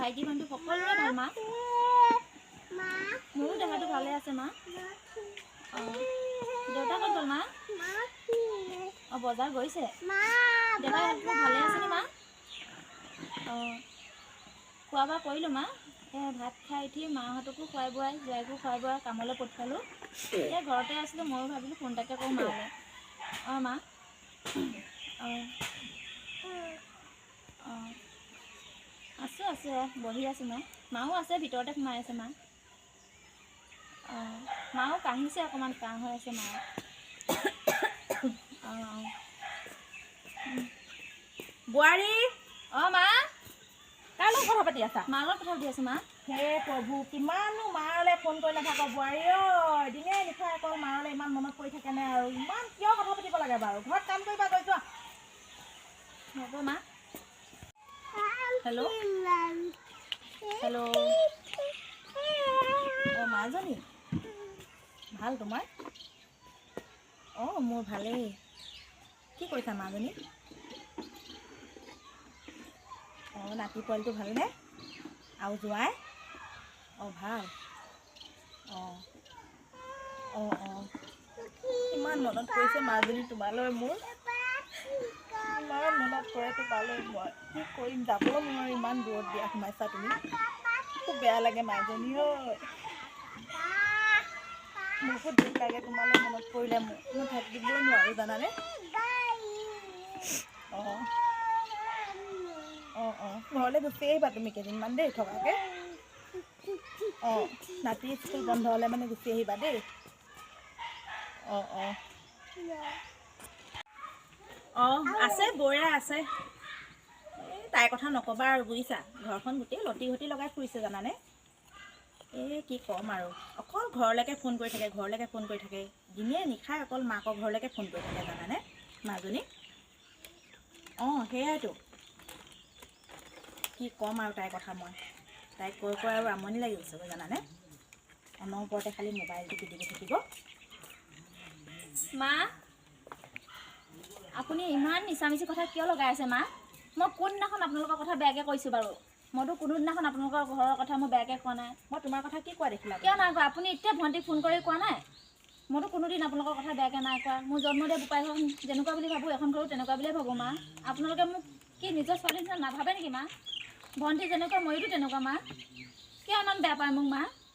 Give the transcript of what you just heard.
ভাইটি ভণ্টি সকলোৰে ভাল মা মোৰো দেহাটো ভালে আছে মা দেউতা ক'ত গ'ল মা বজাৰ গৈছে দেউতা ভালে আছেনে মা খোৱা বোৱা কৰিলোঁ মা ভাত খাই উঠি মাহঁতকো খুৱাই বোৱাই জোৱাইকো খুৱাই বোৱাই কামলৈ পঠিয়ালোঁ এতিয়া ঘৰতে আছিলোঁ ময়ো ভাবিলোঁ ফোন এটাকে কৰোঁ মালৈ মা আছোঁ বহি আছোঁ মই মাও আছে ভিতৰতে সোমাই আছে মা মাও কাঢ়িছে অকণমান কাহ হৈ আছে মা বোৱাৰী মা কাৰ লগত কথা পাতি আছা মাৰ লগত কথা পাতি আছোঁ মা হে প্ৰভু কিমানো মাৰলৈ ফোন কৰি নাথাক বোৱাৰী দিনে নিশাই আকৌ মাৰলৈ ইমান মনত পৰি থাকেনে আৰু ইমান কিয় কথা পাতিব লাগে বাৰু ঘৰত কাম কৰিবা গৈ যোৱা হ'ব মা হেল্ল' মাজনী ভাল তোমাৰ মোৰ ভালেই কি কৰিছা মাজনী নাতি পোৱালিটো ভালনে আৰু জোঁৱাই ভাল ইমান মনত পৰিছে মাজনী তোমালৈ মোৰ ইমান মনত পৰে তোমালৈ মই কি কৰিম যাব নোৱাৰোঁ ইমান দূৰত বিয়া সোমাইছা তুমি খুব বেয়া লাগে মাজনী বহুত দুখ লাগে তোমালৈ মনত পৰিলে মই থাকিবই নোৱাৰোঁ জানানে ঘৰলৈ গুচি আহিবা তুমি কেইদিনমান দেই থকাকে নাতি স্কুল বন্ধ হ'লে মানে গুচি আহিবা দেই আছে বৌৰা আছে তাইৰ কথা নক'বা আৰু বুজিছা ঘৰখন গোটেই লটি ঘটি লগাই ফুৰিছে জানানে কি ক'ম আৰু অকল ঘৰলৈকে ফোন কৰি থাকে দিনে নিশাই অকল মাকৰ ঘৰলৈকে ফোন কৰি থাকে জানানে মাজনী সেয়াইতো কি ক'ম আৰু তাইৰ কথা মই তাইক কৈ আৰু আমনি লাগি গৈছে জানানে অনবৰতে খালি মোবাইলটো পিটিকি থাকিব মা আপুনি ইমান মিছামিছি কথা কিয় লগাই আছে মা মই কোনদিনাখন আপোনালোকৰ কথা বেয়াকৈ কৈছোঁ বাৰু মইতো কোনোদিনাখন আপোনালোকৰ ঘৰৰ কথা মই বেয়াকৈ কোৱা নাই মই তোমাৰ কথা কি কোৱা দেখিলা কিয় নাই কোৱা আপুনি এতিয়া ভণ্টিক ফোন কৰি কোৱা নাই মইতো কোনোদিন আপোনালোকৰ কথা বেয়াকৈ নাই কোৱা মোৰ জন্ম দিয়া বোপাই ঘৰ যেনেকুৱা বুলি ভাবোঁ এখন ঘৰো তেনেকুৱা বুলিয়ে ভাবোঁ মা আপোনালোকে মোক কি নিজৰ ছোৱালী নিচিনা নাভাবে নেকি মা ভণ্টি যেনেকুৱা মইতো তেনেকুৱা মা কিয় ইমান বেয়া পায় মোক মা